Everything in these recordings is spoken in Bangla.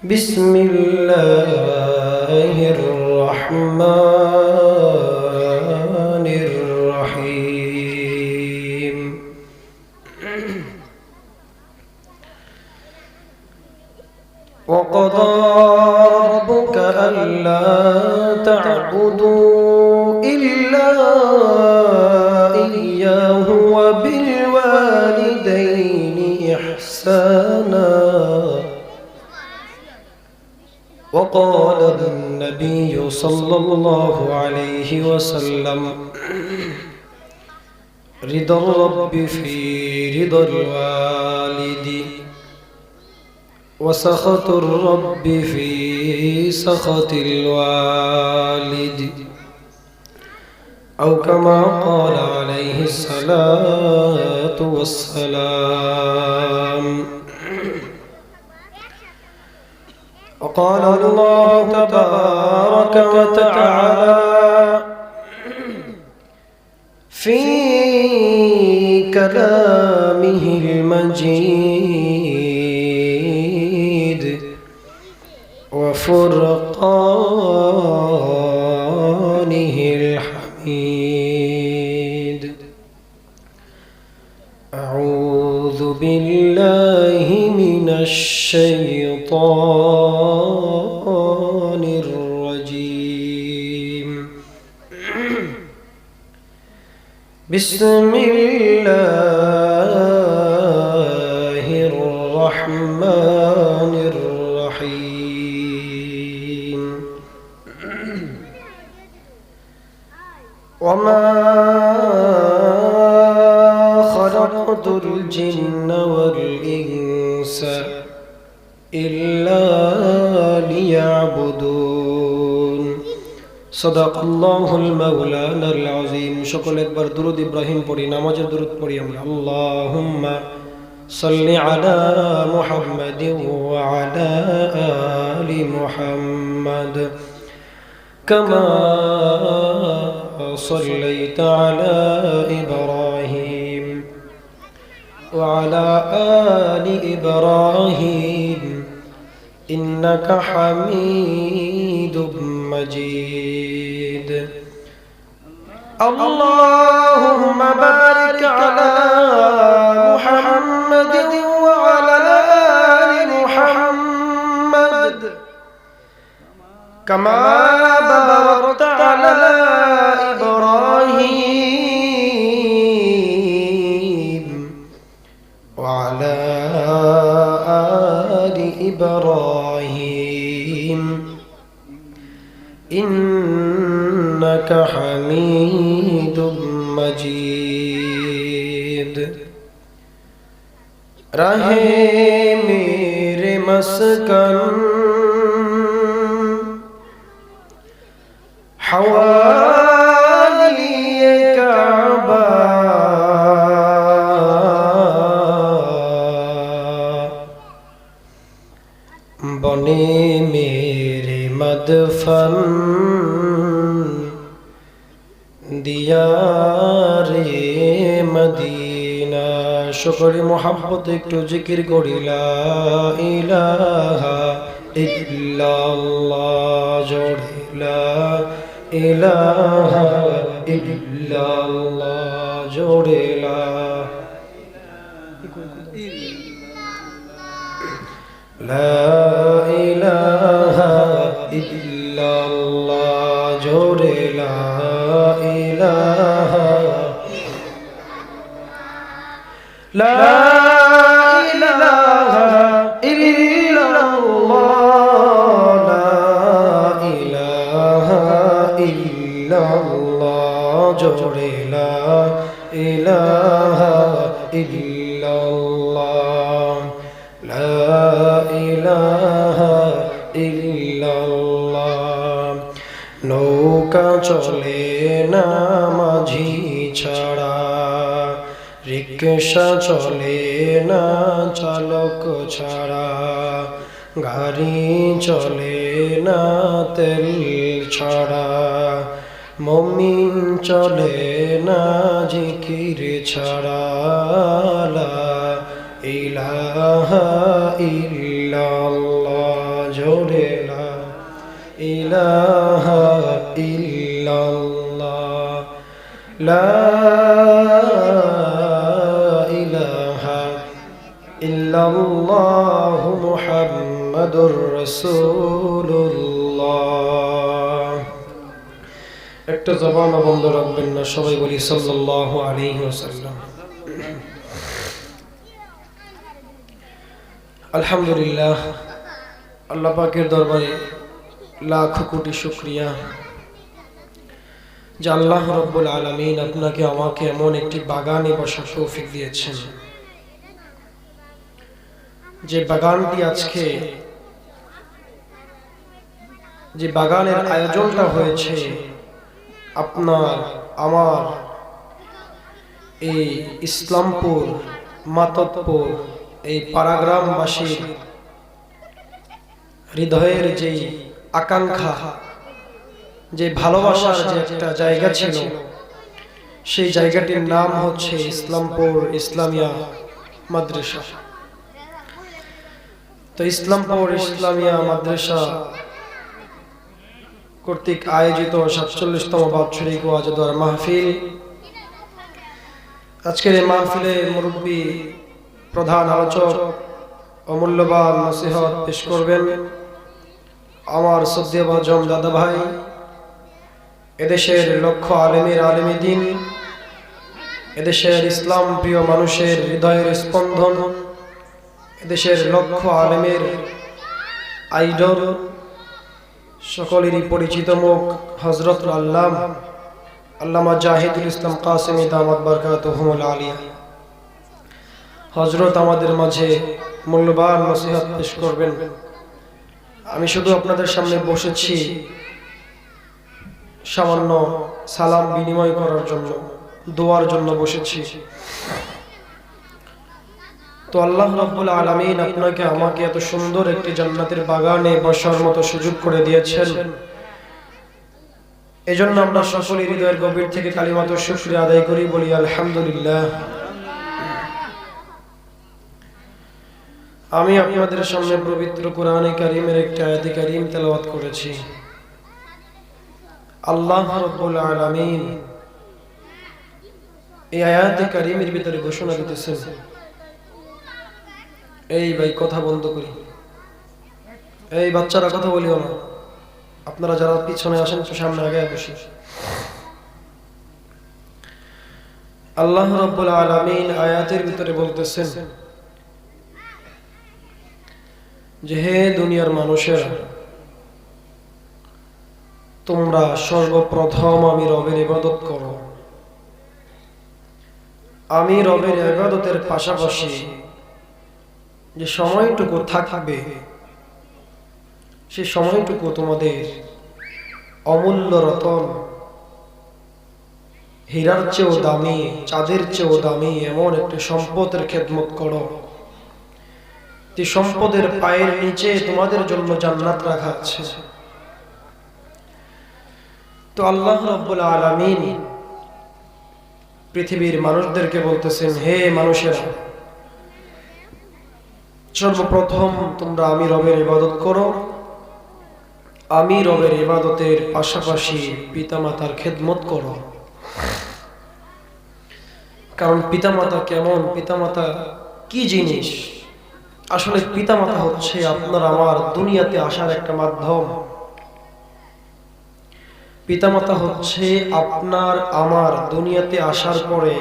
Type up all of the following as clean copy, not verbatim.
بسم الله الرحمن الرحيم وقضى ربك ألا تعبدوا إلا إياه وبالوالدين إحسانا وقال النبي صلى الله عليه وسلم رضا الرب في رضا الوالد وسخط الرب في سخط الوالد أو كما قال عليه الصلاة والسلام. وقال الله تبارك وتعالى في كلامه المجيد وفرقانه الحميد. أعوذ بالله من الشيطان الرجيم. بسم الله الرحمن الرحيم. وما خلقت الجن والإنس إلا ليعبدون. صدق الله المولانا العظيم. সকল একবার দুরূদ ইব্রাহিম পড়ি, নামাজের দুরূদ পড়ি আমরা। আল্লাহুম্মা সাল্লি আলা মুহাম্মাদিন ওয়া আলা আলি মুহাম্মাদ কামা সাল্লাইতা আলা ইব্রাহিম ওয়া আলা আলি ইব্রাহিম إنك حميد مجيد. اللهم بارك على محمد وعلى آل محمد كما باركت على إبراهيم وعلى آل إبراهيم إنك حميد مجيد. رہے میرے مسکن حوالی کعبہ بنے میرے مدفن দিয়ারে মদিনা। শুকরে মোহাম্মত একটু জিকির করি লা ইলাহা ইল্লাল্লাহ জোরে লা ইলাহা ইল্লাল্লাহ জোরে লা ইলাহা ইল্লাল্লাহ জোরে লা ইলাহা লা ইলাহা ইল্লাল্লাহ লা ইলাহা ইল্লাল্লাহ জোরে লা ইলাহা ইল্লাল্লাহ লা ইলাহা ইল্লাল্লাহ। নৌকা চলে না মাঝি ছাড়া, রিকশা চলে না চালক ছাড়া, গাড়ি চলে না তেল ছাড়া, মুমিন চলে না জিকির ছাড়া। লা ইলাহা ইল্লাল্লাহ জোরে লা ইলাহা ইল্লাল্লাহ লা ইলাহা ইল্লাল্লাহু মুহাম্মাদুর রাসূলুল্লাহ। একটা জবান বন্ধ রাখবেন না, সবাই বলি সাল্লাল্লাহু আলাইহি ওয়াসাল্লাম। আলহামদুলিল্লাহ, আল্লাহ পাকের দরবারে লাখ কোটি শুকরিয়া যে আল্লাহ রাব্বুল আলামিন আপনাকে আমাকে এমন একটি বাগানে বসার তৌফিক দিয়েছেন, যে বাগানটি আজকে, যে বাগানের আয়োজনটা হয়েছে আপনার আমার এই ইসলামপুর মাততপুর এই পাড়াগ্রামবাসীর হৃদয়ের যে আকাঙ্ক্ষা, যে ভালোবাসার যে একটা জায়গা ছিল, সেই জায়গাটির নাম হচ্ছে ইসলামপুর ইসলামিয়া মাদ্রাসা। তো ইসলামপুর ইসলামিয়া মাদ্রাসা কর্তৃক আয়োজিত 47তম বাৎসরিক ওয়াজ দোয়ার মাহফিল। আজকের এই মাহফিলে মুরব্বী প্রধান আলোচক অমূল্যবান নসিহত পেশ করবেন আমার শ্রদ্ধেয়ভাজন দাদা ভাই, এদেশের লক্ষ আলেমের আলেমী দ্বীন, এদেশের ইসলাম প্রিয় মানুষের হৃদয়ের স্পন্দন, এদেশের লক্ষ আলেমের আইডল, সকলেরই পরিচিত মুখ হযরত আল্লামা জাহিদুল ইসলাম কাসেমী দামাত বারকাতুহুমুল আলিয়া। হযরত আমাদের মাঝে মূল্যবান নসিহত পেশ করবেন। আমি শুধু আপনাদের সামনে বসেছি সামান্য সালাম বিনিময় করার জন্য, দোয়ার জন্য বসেছি। তো আল্লাহ রাব্বুল আলামিন আপনাকে আমাকে এত সুন্দর একটি জান্নাতের বাগানে বসার মতো সুযোগ করে দিয়েছেন, এজন্য আমরা সকলে হৃদয়ের গভীর থেকে কালিমাত শুকরিয়া আদায় করি, বলি আলহামদুলিল্লাহ। আমি আপনাদের সামনে পবিত্র কোরআনে কারীমের একটি আয়াতে কারীম তেলাওয়াত করেছি। আল্লাহ রাব্বুল আলামিন এই আয়াতে কারীমের ভিতরে ঘোষণা দিতেছেন, এই ভাই কথা বন্ধ করি, এই বাচ্চারা কথা বলিও না, আপনারা যারা পিছনে আসেন সামনে আগে বসে। আল্লাহ রাব্বুল আলামিন আয়াতের ভিতরে বলতেছেন যে হে দুনিয়ার মানুষেরা, তোমরা সর্বপ্রথম আমি রবের ইবাদত করো। আমি রবের ইবাদতের পাশাপাশি যে সময়টুকু থাকবে, সে সময়টুকু তোমাদের অমূল্য রতন, হীরার চেয়েও দামি, চাঁদের চেয়েও দামি এমন একটা সম্পদের খেদমত করো, যে সম্পদের পায়ের নিচে তোমাদের জন্য জান্নাত রাখা আছে। তো আল্লাহ রাব্বুল আলামিন পৃথিবীর মানুষদেরকে বলতেছেন, হে মানুষেরা, সর্বপ্রথম তোমরা আমি রবের ইবাদত করো। আমি রবের ইবাদতের পাশাপাশি পিতামাতার খেদমত করো। কারণ পিতামাতা কেমন, পিতামাতা কি জিনিস? আসলে পিতামাতা হচ্ছে আপনার আমার দুনিয়াতে আসার একটা মাধ্যম। পিতামাতা হচ্ছে আপনার আমার দুনিয়াতে আসার পরে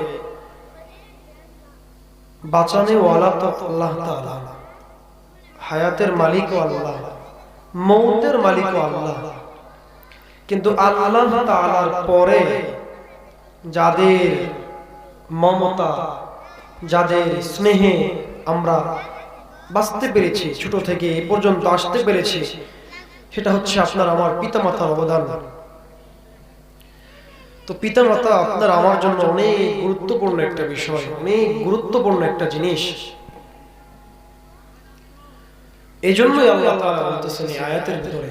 বাঁচানেওয়ালা তো আল্লাহ তাআলা, হায়াতের মালিকও আল্লাহ, মৌতের মালিকও আল্লাহ। কিন্তু আল্লাহ তাআলার পরে যাদের মমতা, যাদের স্নেহে আমরা বাঁচতে পেরেছি, ছোট থেকে এ পর্যন্ত আসতে পেরেছি, সেটা হচ্ছে আপনার আমার পিতামাতার অবদান। তো পিতামাতা আপনার আমার জন্য অনেক গুরুত্বপূর্ণ একটা বিষয়, অনেক গুরুত্বপূর্ণ একটা জিনিস। এই জন্যই আল্লাহ তাআলা বলতেছেন এই আয়াতের ভিতরে,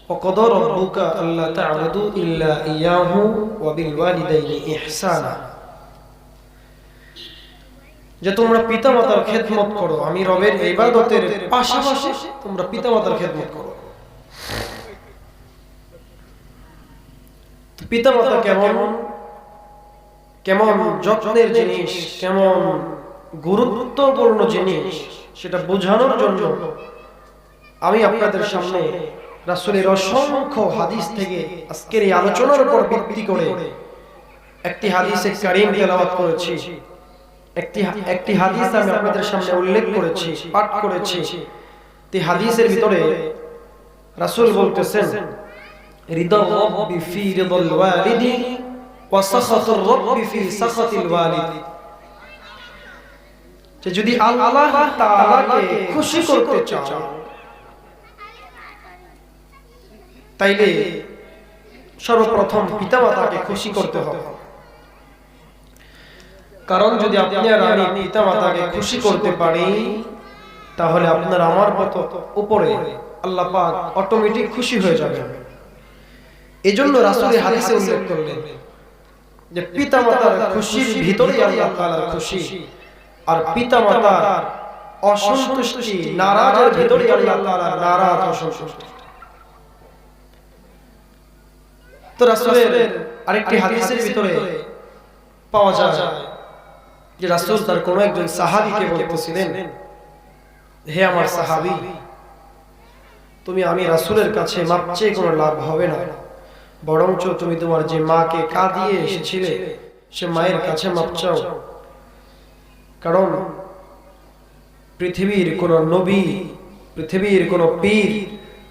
ওয়াকাদা রাব্বুকা আল্লা তা'বুদু ইল্লা ইয়াহু ওয়া বিল ওয়ালিদাইনি ইহসানা। যে তোমরা পিতামাতার খেদমত করো, আমি রবের ইবাদতের পাশাপাশি তোমরা পিতামাতার খেদমত করো। পিতামাতা কেমন কেমন যত্নের জিনিস, কেমন গুরুত্বপূর্ণ জিনিস, সেটা বোঝানোর জন্য আমি আপনাদের সামনে রাসূলের অসংখ্য হাদিস থেকে আজকের এই আলোচনার উপর ভিত্তি করে একটি হাদিসে কারীম তেলাওয়াত করেছি। একটি হাদিস আমি আপনাদের সামনে উল্লেখ করেছি, পাঠ করেছি। এই হাদিসের ভিতরে রাসূল বলতেছেন, রিদা রাব্বি ফি রিদাল ওয়ালিদি ওয়া সাখাতুর রাব্বি ফি সাখাতিল ওয়ালিদ, যে যদি আল্লাহ তাআলাকে খুশি করতে চাও তাইলে সর্বপ্রথম পিতামাতাকে খুশি করতে হবে। কারণ যদি আপনি আর আমি পিতামাতাকে খুশি করতে পারি তাহলে আপনার আমার মতো উপরে আল্লাহ পাক অটোমেটিক খুশি হয়ে যাবে। এজন্য রাসূল হাদিসে উল্লেখ করলেন যে পিতামাতার খুশির ভিতরেই আল্লাহ তাআলার খুশি, আর পিতামাতার অসন্তুষ্টি নারাজের ভিতরেই আল্লাহ তাআলা নারাজ অসন্তুষ্ট। তো রাসূলের আরেকটি হাদিসের ভিতরে পাওয়া যায় যে রাসূল তার কোন একজন সাহাবীকে বলতেছিলেন, হে আমার সাহাবী, তুমি আমি রাসূলের কাছে মাপ চেয়ে কোনো লাভ হবে না, বরঞ্চ তুমি তোমার যে মাকে কাঁদিয়ে এসেছিলে সে মায়ের কাছে মাপ চাও। কারণ পৃথিবীর কোন নবী, পৃথিবীর কোন পীর,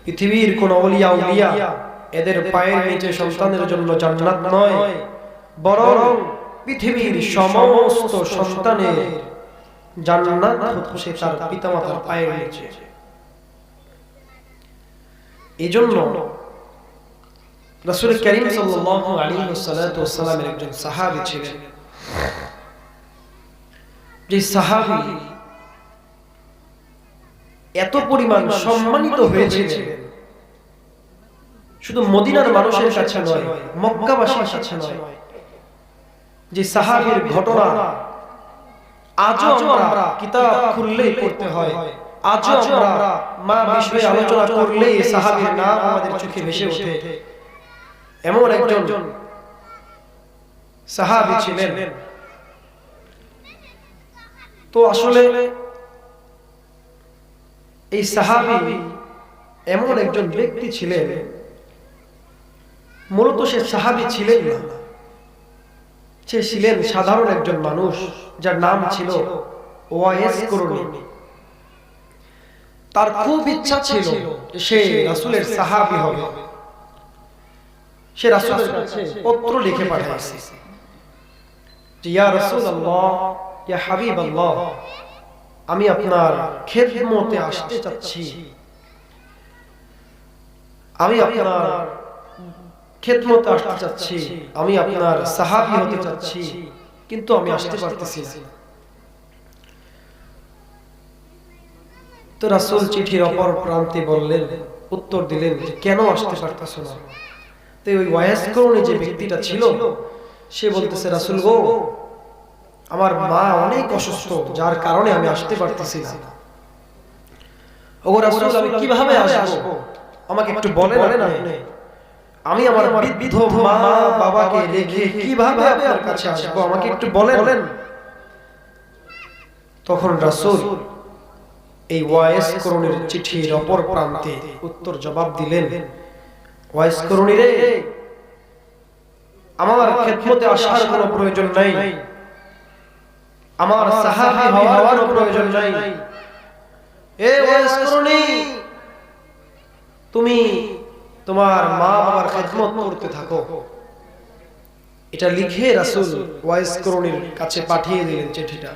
পৃথিবীর কোন ওলিয়া উলিয়া এদের পায়ের নিচে সন্তানের জন্য জান্নাত নয়, বরং পৃথিবীর সমস্ত সন্তানের জান্নাত হচ্ছে তার পিতামাতার পায়ের নিচে। এজন্য রাসূল করিম সাল্লাল্লাহু আলাইহি ওয়াসাল্লামের একজন সাহাবী ছিলেন, যে সাহাবী এত পরিমাণ সম্মানিত হয়েছিলেন শুধু মদিনার মানুষের কাছে নয়, মক্কাবাসীর কাছে নয়। যে সাহাবীর ঘটনা আজও আমরা কিতাব খুললেই পড়তে হয়, আজও আমরা মা বিষয়ে আলোচনা করলেই এই সাহাবীর নাম আমাদের চোখে ভেসে ওঠে। এমন একজন সাহাবী ছিলেন। তো আসলে এই সাহাবী এমন একজন ব্যক্তি ছিলেন, মূলত সে সাহাবী ছিলেন না, সে ছিলেন সাধারণ একজন মানুষ যার নাম ছিল ওয়াইস করণী। তার খুব ইচ্ছা ছিল সে রাসূলের সাহাবী হবে। সে রাসূলের কাছে পত্র লিখে পাঠাইছে যে ইয়া রাসূলুল্লাহ, ইয়া হাবিবাল্লাহ, আমি আপনার খেদমতে আসতে চাচ্ছি, আমি আপনার খেদমতে আসতে চাচ্ছি, আমি আপনার সাহাবী হতে চাচ্ছি, কিন্তু আমি আসতে পারতেছি না। তো রাসূল চিঠির অপর প্রান্তে বললেন, উত্তর দিলেন যে কেন আসতে পারতেছো না? তো ওই ওয়াইস করণী যে ব্যক্তিটা ছিল সে বলতেছে, রাসূল গো, আমার মা অনেক অসুস্থ, যার কারণে আমি আসতে পারতেছি না। ওগো রাসূল, আমি কিভাবে আসবো? আমাকে একটু বলেন আপনি, আমি আমার বৃদ্ধ মা বাবাকে রেখে কিভাবে আপনার কাছে আসবো? আমাকে একটু বলেন। তখন রাসূল এই ওয়াইস করণীর চিঠির অপর প্রান্তে উত্তর জবাব দিলেন, ওয়াইস করণী রে, আমার খেদমতে আসার কোনো প্রয়োজন নাই, আমার সাহাবী হওয়ার প্রয়োজন নাই। এ ওয়াইস করণী, তুমি তোমার মা বাবার খেদমত করতে থাকো। এটা লিখে রাসূল ওয়াইস করণীর কাছে পাঠিয়ে দিলেন চিঠিটা।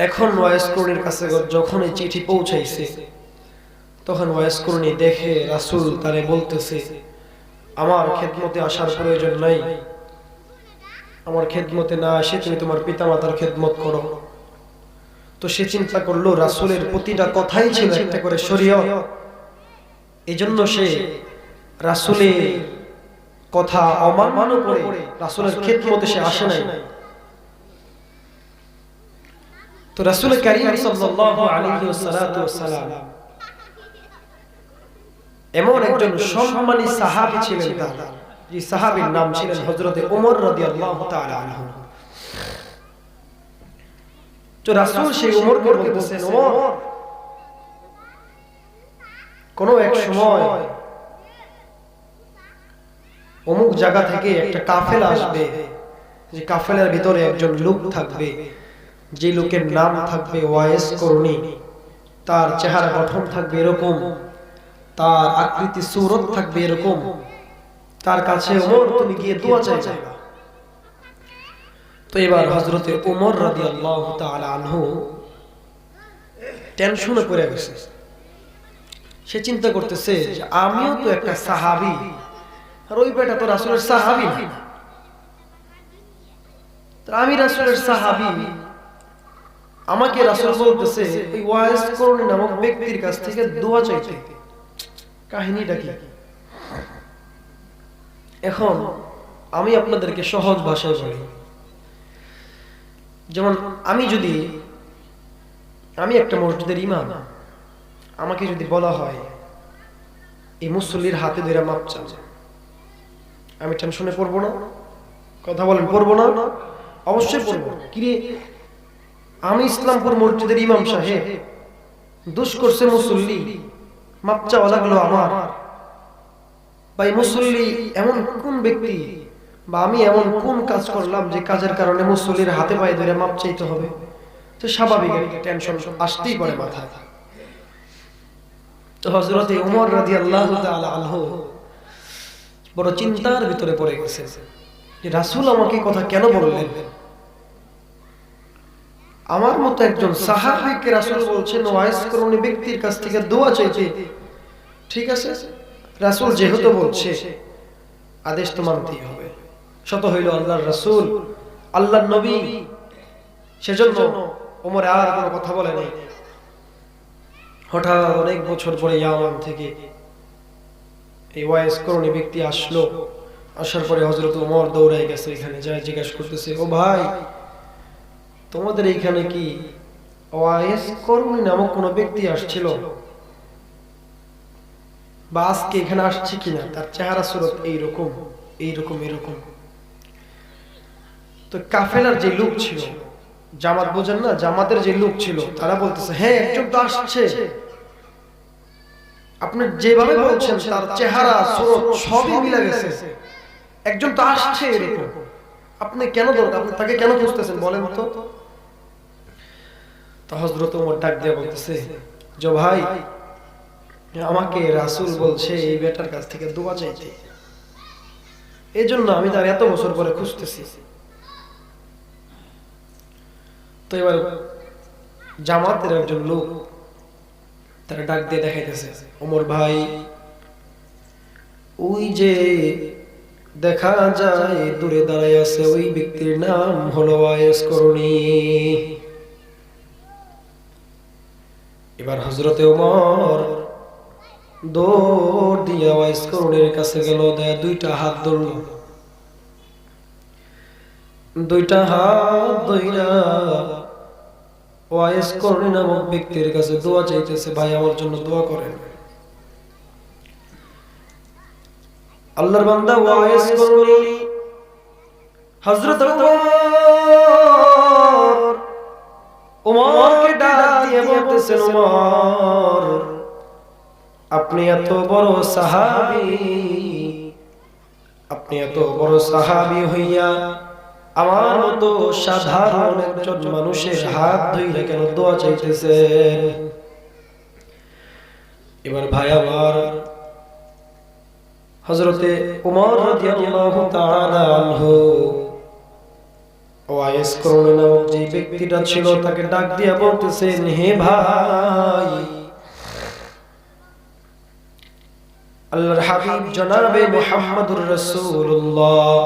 এখন ওয়াইস করণীর কাছে যখন এই চিঠি পৌঁছাইছে তখন ওয়াইস করণী দেখে রাসূল তারে বলতেছে, আমার খেদমতে আসার প্রয়োজন নাই, আমার খেদমতে না আসে তুমি তোমার পিতামাতার খেদমত করো। তো সে চিন্তা করলো রাসূলের প্রতিটা কথাই ছিল একটা করে শরীয়ত, এজন্য সে রাসূলের কথা অমান্য করে রাসূলের খেদমতে সে আসে নাই, তো রাসূল কারীম সাল্লাল্লাহু আলাইহি ওয়াসাল্লাম এমন একজন সম্মানী সাহাবী ছিলেন, তার যে সাহাবীর নাম ছিলেন হযরতে ওমর রাদিয়াল্লাহু তাআলা আনহু। তো রাসূল সেই ওমরকে বলতেছেন, ওমর, কোন এক সময় অমুক জায়গা থেকে একটা কাফেলা আসবে, যে কাফেলার ভিতরে একজন লোক থাকবে, যে লোকের নাম থাকবে ওয়াইস করুনি, তার চেহারা গঠন থাকবে এরকম, তার আকৃতি সুরত থাকবে এরকম, তার কাছে ওমর তুমি গিয়ে দোয়া চাইবে। তো এবার হযরতে ওমর রাদিয়াল্লাহু তাআলা আনহু টেনশনে পড়ে গেছে। সে চিন্তা করতেছে যে আমিও তো একটা সাহাবী, আর ওই বেটা তো রাসূলের সাহাবী না, তো আমি রাসূলের সাহাবী, আমাকে রাসূল বলতেছে ওই ওয়াইস করুনি নামক ব্যক্তির কাছ থেকে দোয়া চাইতে, কাহিনীটা কি? এখন আমি আপনাদেরকে সহজ ভাষায় বলি। যেমন আমি একটা মসজিদের ইমাম, আমাকে যদি বলা হয় এই মুসল্লির হাতে ধরে মাপ চাও, আমি টেনশনে পড়বো না? কথা বলেন, পড়বো না? অবশ্যই পড়বো। কিরে, আমি ইসলামপুর মসজিদের ইমাম সাহেব, দোষ করছে মুসল্লি, মাপ চাওয়া লাগলো আমার, বা এই মুসল্লি এমন কোন ব্যক্তি, বা আমি এমন কোন কাজ করলাম যে কাজের কারণে মুসল্লির হাতে পায়ে ধরে মাপ চাইতে হবে? তো স্বাভাবিক একটা টেনশন আসতেই পারে মাথায়। তো হযরতে ওমর রাদিয়াল্লাহু তাআলা আনহু বড় চিন্তার ভিতরে পড়ে গেছে যে রাসূল আমাকে কথা কেন বললেন? আমার মতো একজন সাহাবীকে রাসূল বলছেন ওয়াইস করুনি ব্যক্তির কাছ থেকে দোয়া চাইতে। ঠিক আছে, রাসূল যেহেতু বলছে আদেশ তো মানতেই হবে। শত হইল আল্লাহর রাসূল, আল্লাহর নবী, সেজন্য ওমর আর কোনো কথা বলে নাই। হঠাৎ অনেক বছর পরে ইয়ামান থেকে এই ওয়াইস করুনি ব্যক্তি আসলো। আসার পরে হযরত ওমর দৌড়ায় গেছে, এখানে যায় জিজ্ঞাসা করতেছে, ও ভাই, তোমাদের এইখানে কি ওয়াইস করুনি নামক কোনো ব্যক্তি আসছিল, বা আজকে এখানে আসছে কিনা? তার চেহারা সুরত এইরকম এইরকম এরকম। তো কাফেলার যে লোক ছিল, জামাত বোঝেন না, জামাতের যে লোক ছিল, তারা বলতেছে হ্যাঁ একজন তো আসছে, আপনি যেভাবে বলছেন তার চেহারা সুরত সবই মিলে গেছে, একজন তো আসছে এরকম, আপনি কেন দরকার, আপনি তাকে কেন খুঁজতেছেন বলেন তো? তো হযরত ওমর ডাক দিয়ে বলতেছে, যে ভাই, আমাকে রাসূল বলছে এই বেটার কাছ থেকে দোয়া চাইতে, এজন্য আমি তার এত বছর পরে খুঁজতেছি। তো এবার জামাতের একজন লোক তারা ডাক দিয়ে দেখাইতেছে, ওমর ভাই, ওই যে দেখা যায় দূরে দাঁড়ায় আছে, ওই ব্যক্তির নাম হলো ওয়াইস করুনি। এবার হযরতে ওমর দৌড় দিয়ে ওয়াইস করুনির কাছে গেল, দুইটা হাত ধরল, দুইটা হাত ধইরা ওয়াইস করুনি নামক ব্যক্তির কাছে দোয়া চাইতেছে, ভাই আমার জন্য দোয়া করেন। আল্লাহর বান্দা ওয়াইস করুনি হযরত ওমরকে ডাক দিয়ে বলতেছেন, ওমর, আপনি এত বড় সাহাবী, আপনি এত বড় সাহাবী হইয়া আমার মতো সাধারণ একজন মানুষের হাত ধইরা কেন দোয়া চাইতেছেন? এবার ভাই আমার, হযরতে ওমর রাদিয়াল্লাহু তাআলা আনহু ওয়াইস করুনি নামক যে ব্যক্তিটা ছিল তাকে ডাক দিয়া বলতেছেন, হে ভাই, আল্লাহর হাবিব জনাবে মুহাম্মদুর রাসূলুল্লাহ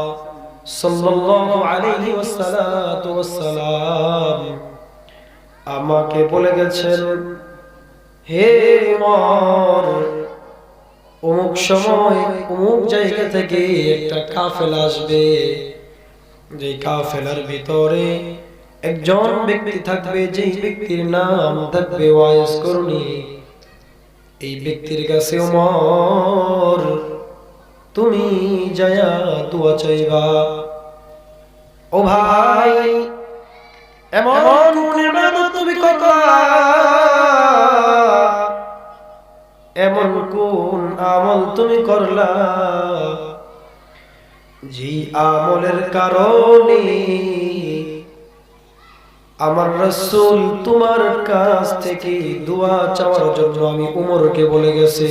সাল্লাল্লাহু আলাইহি ওয়াসাল্লাম আমাকে বলে গেছেন, হে ওমর, অমুক সময় অমুক জায়গা থেকে একটা কাফেলা আসবে, যে কাফেলার ভিতরে একজন ব্যক্তি থাকবে, যেই ব্যক্তির নাম থাকবে ওয়াইস করণী। এই ব্যক্তির কাছে ওমর তুমি যায়া দোয়া চাইবা। ও ভাই, এমন ইবাদত তুমি করবা, এমন কোন আমল তুমি করলা যে আমলের কারণে আমার রাসূল তোমার কাছ থেকে দোয়া চাওয়ার জন্য আমি উমরকে বলে গেছে।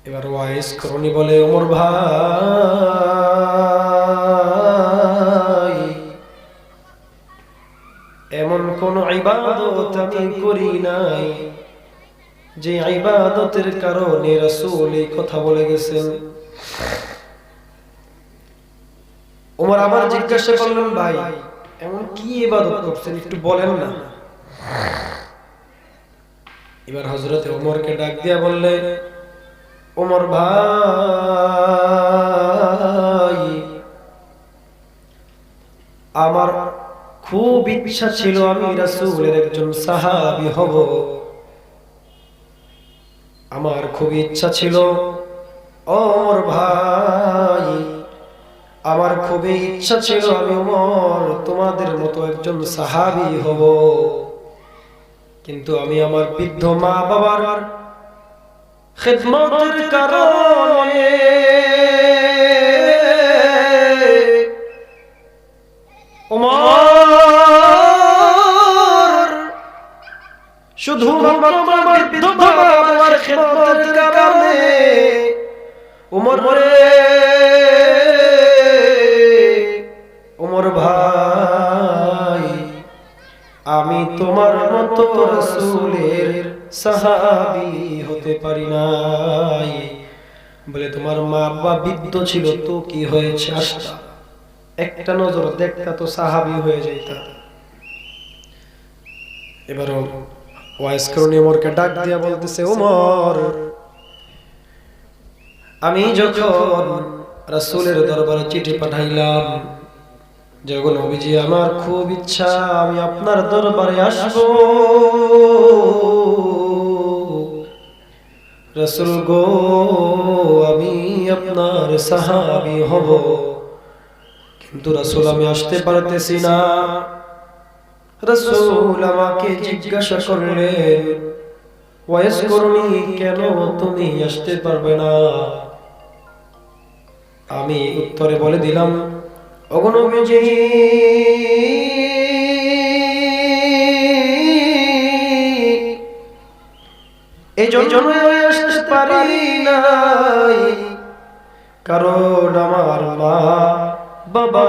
এবার ওয়াইস করণী বলে, উমর ভাই, এমন কোন ইবাদত আমি করি নাই যে ইবাদতের কারণে রাসূল এই কথা বলে গেছেন। ওমর আবার জিজ্ঞাসা করলেন, ভাই এমন কি ইবাদত করছেন একটু বলেন না। এবার হযরত ওমরকে ডাক দিয়া বললে, ওমর ভাই, আমার খুব ইচ্ছা ছিল আমি রাসূলের একজন সাহাবী হব। আমার খুব ইচ্ছা ছিল ওমর ভাই, আমার খুবই ইচ্ছা ছিল আমি ওমর তোমাদের মতো একজন সাহাবী হব। কিন্তু আমি আমার বৃদ্ধ মা বাবার খিদমতের কারণে ওমর শুধু আমার বৃদ্ধ মা বাবার খিদমতের কারণে ওমর ওমর ভাই, আমি তোমার মতো রাসূলের সাহাবী হতে পারি নাই। বলে, তোমার মা বাবা বৃদ্ধ ছিল তো কি হয়েছে, আসতা একটা নজর দেখতা তো সাহাবী হয়ে যাইতা। এবার ওয়াইস করণী ওমরকে ডাক দিয়া বলতেছে, ওমর, আমি যখন রাসূলের দরবারে চিঠি পাঠাইলাম, যখন নবীজি আমার খুব ইচ্ছা আমি আপনার দরবারে আসব, রাসূল গো আমি আপনার সাহাবী হব, কিন্তু রাসূল আমি আসতে পারতেছি না। রাসূল আমাকে জিজ্ঞাসা করলেন, ওয়াইস করণী কেন তুমি আসতে পারবে না? আমি উত্তরে বলে দিলাম, ওগো নবীজি, এই জন্য আসতে পারি নাই কারণ আমার মা বাবা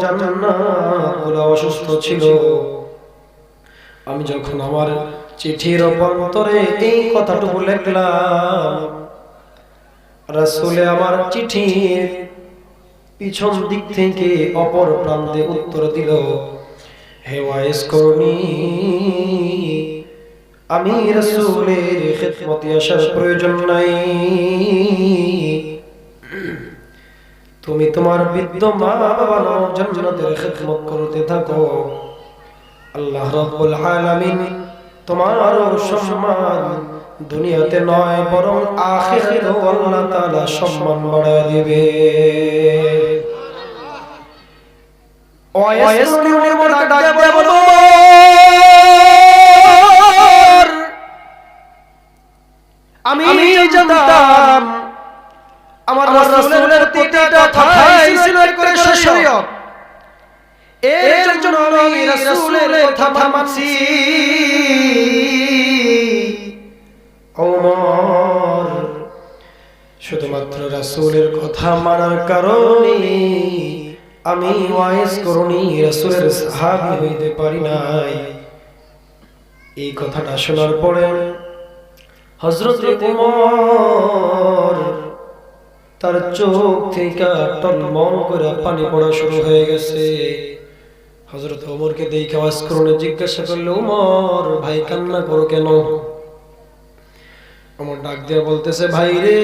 জান্নাতুল অসুস্থ ছিল। আমি যখন আমার চিঠির অন্তরে এই কথাটুকু লিখলাম, রাসূল আমার চিঠির পিছন দিক থেকে অপর প্রান্তে উত্তর দিল, হে ওয়াইস করণী, আমি রাসূলের খিদমতে আসার প্রয়োজন নাই। তুমি তোমার বৃদ্ধ মা বাবার জান্নাতের খিদমত করতে থাকো। আল্লাহ রাব্বুল আলামিন তোমার সম্মান দুনিয়াতে নয় বরং আখিরাতেও আল্লাহ তাআলা সম্মান বাড়ায় দিবে। ওয়াইস করণী ওমরকে ডাক দিয়ে বলল, আমি জানতাম আমার রাসূলের প্রতিটা কথাই ছিল করে শরীয়ত, এর জন্য আমি রাসূলের কথা মানছি। ওমর, শুধুমাত্র রাসূলের কথা মানার কারণে আমি ওয়াইস করণী রাসূলের সাহাবী হইতে পারি নাই। এই কথাটা শোনার পরে হযরত ওমর তার চোখ থেকে টলমল করে পানি পড়া শুরু হয়ে গেছে। হযরত ওমরকে দেখে ওয়াইস করণী জিজ্ঞাসা করলো, ওমর ভাই কান্না করো কেন? ওমর ডাক দিয়ে বলতেছে, ভাই রে,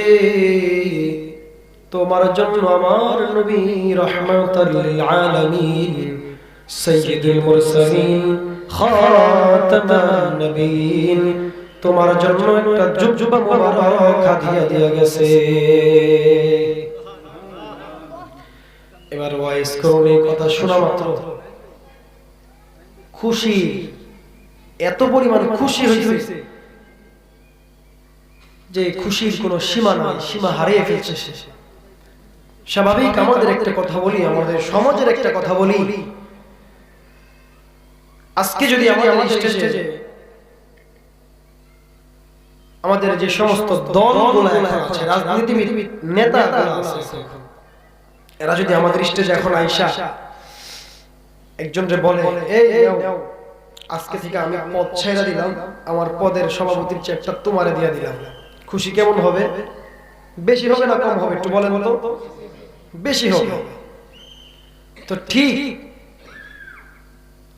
তোমার জন্য আমার নবী রাহমাতাল লিল আলামিন সাইয়্যিদুল মুরসালিন খাতামান নবীন তোমার জন্য একটা জুব্বা মুবারক হাদিয়া দিয়া গেছে। এবার ওয়াইস করুন, এই কথা শোনা মাত্র খুশি, এত পরিমাণ খুশি হয়েছে যে খুশির কোনো সীমা নাই, সীমা হারিয়ে ফেলছে সে। স্বাভাবিক আমাদের একটা কথা বলি, আমাদের সমাজের একটা কথা বলি, আজকে যদি আমাদের স্টেজে আমাদের যে সমস্ত দলগুলো আছে, রাজনীতিবিদ নেতাগুলো আছে, এরা যদি আমাদের স্টেজে এখন আইসা একজনরে বলে এই আজকে থেকে আমি পদ ছেড়ে দিলাম, আমার পদের সভাপতির চেকটা তোমারে দিয়ে দিলাম, খুশি কেমন হবে? বেশি হবে না কম হবে? একটু বলেন তো। বেশি হবে। তো ঠিক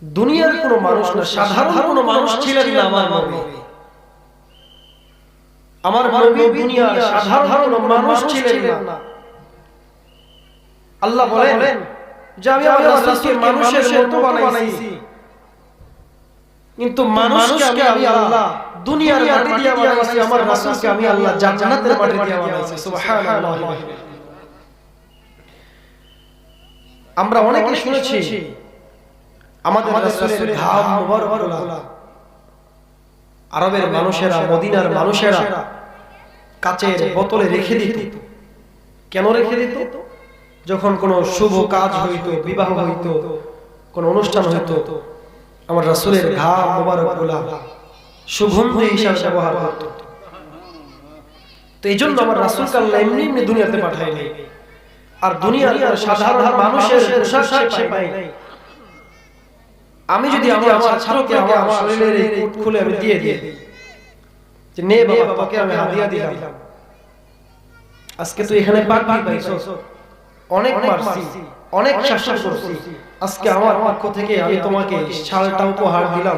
দুনিয়ার কোনো মানুষ না, সাধারণ কোনো মানুষ ছিলেন না আমার নবী। আমার নবী দুনিয়ার সাধারণ কোনো মানুষ ছিলেন না। আল্লাহ বলেন যে আমি আমার রাসূলকে মানুষের মতো বানাইছি, কিন্তু মানুষকে আমি আল্লাহ দুনিয়ার মাটি দিয়ে বানাইছি, আমার রাসূলকে আমি আল্লাহ জান্নাতের মাটি দিয়ে বানাইছি। সুবহানাল্লাহ। আমরা অনেকে শুনেছি আমাদের রাসূলের ঘাম মুবারকগুলো আরবের মানুষেরা, মদিনার মানুষেরা কাচের বোতলে রেখে দিত। কেন রেখে দিত? যখন কোনো শুভ কাজ হইতো, বিবাহ হইতো, কোনো অনুষ্ঠান হইতো, আমার রাসূলের ঘাম মুবারকগুলো সুগন্ধি হিসাবে ব্যবহার করত। তো এইজন্য আমার রাসূলকে আল্লাহ এমনি এমনি দুনিয়াতে পাঠায়নি, আর দুনিয়ার সাধারণ মানুষের পোশাক সে পায় নাই। আমি যদি আমার ছাত্রকে আমার শরীরের এই কোট খুলে আমি দিয়ে দিই যে নে বাবা তোকে আমি হাদিয়া দিলাম, আজকে তুই এখানে পাগড়ি পাইছস, অনেক মারছি, অনেক শাসন করছি, আজকে আমার পক্ষ থেকে আমি তোমাকে শালটা উপহার দিলাম।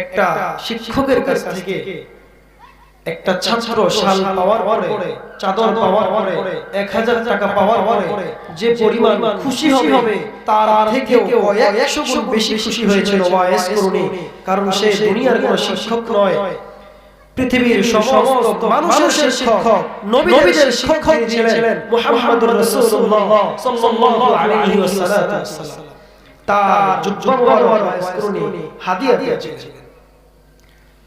একটা শিক্ষকের কাছ থেকে একটা ছাত্র শাল পাওয়ার পরে, চাদর পাওয়ার পরে, 1000 টাকা পাওয়ার পরে যে পরিমাণ খুশি হবে তার থেকেও 100 গুণ বেশি খুশি হয়েছিল ওয়াইস করুনি। কারণ সে দুনিয়ার কোনো শিক্ষক নয়, পৃথিবীর সমস্ত মানুষের শিক্ষক, নবীদের শিক্ষক ছিলেন মুহাম্মদুর রাসূলুল্লাহ সাল্লাল্লাহু আলাইহি ওয়াসাল্লাম। তার জুব্বা মুবারক ওয়াইস করুনি হাদিয়া দিয়েছিলেন।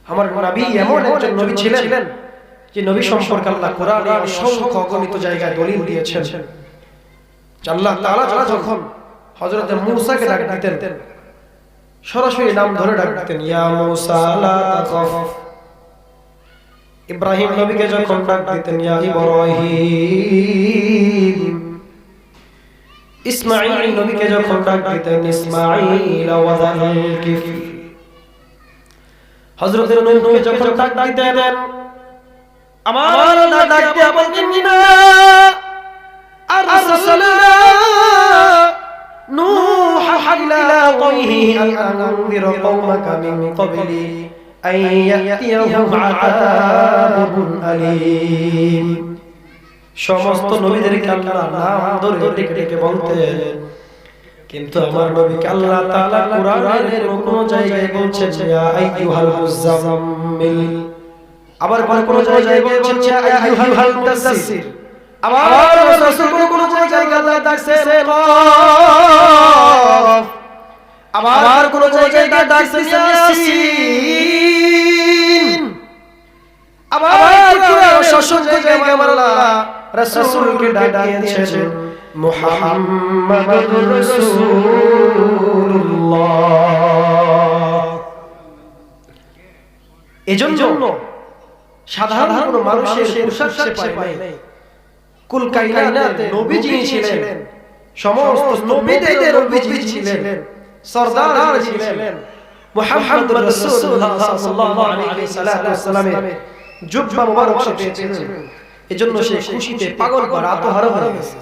আমার নবী এমন একজন নবী ছিলেন যে নবী সম্পর্কে আল্লাহ কোরআনে অসংখ্য অগণিত জায়গায় দলিল দিয়েছেন। আল্লাহ তাআলা যখন হযরত মূসাকে ডাক দিতেন, সরাসরি নাম ধরে ডাক দিতেন, ইয়া মূসা লা তাখাফ। ইব্রাহিম নবীকে যখন ডাক দিতেন, ইয়া ইব্রাহিম। ইসমাঈল নবীকে যখন ডাক দিতেন, ইসমাঈল ওয়া যাল কিফল। হযরত নূহকে যখন ডাক দিতেন, আমার আল্লাহ ডাক দিয়ে বলতেন, ইন্না আরসালনা নূহান ইলা কওমিহি আন আনযির কওমাকা মিন ক্বাবলি আন ইয়াতিয়াহুম আযাবুন আলীম। সমস্ত নবীদেরকে আল্লাহ নাম ধরে ডেকে ডেকে বলতেন, কিন্তু আমার নবীকে আল্লাহ তাআলা কোরআনের কোন জায়গায় বলছেন ইয়া আইয়ুহাল মুযাম্মিল, আবার কোন জায়গায় বলছেন ইয়া আইয়ুহাল মুদাসসির, আবার রাসূল কোন জায়গায় আল্লাহ ডাকছেন কাফ, আবার কোন জায়গায় ডাকছেন ইয়াসিন, আবার কোরআন অসংখ্য জায়গায় আল্লাহ রাসূলকে ডাক দিয়েছেন মুহাম্মাদুর রাসূলুল্লাহ। এজন্য সাধারণ কোনো মানুষের পোশাক সে পায় নাই। কুল কায়নাতে নবী যিনি ছিলেন, সমস্ত নবীদের নবী ছিলেন, সরদার ছিলেন মুহাম্মাদুর রাসূলুল্লাহ সাল্লাল্লাহু আলাইহি ওয়াসাল্লামের জুব্বা মুবারক সে পেয়েছিলেন। এজন্য সে খুশিতে পাগল করা আত্মহারা হয়ে গেছে।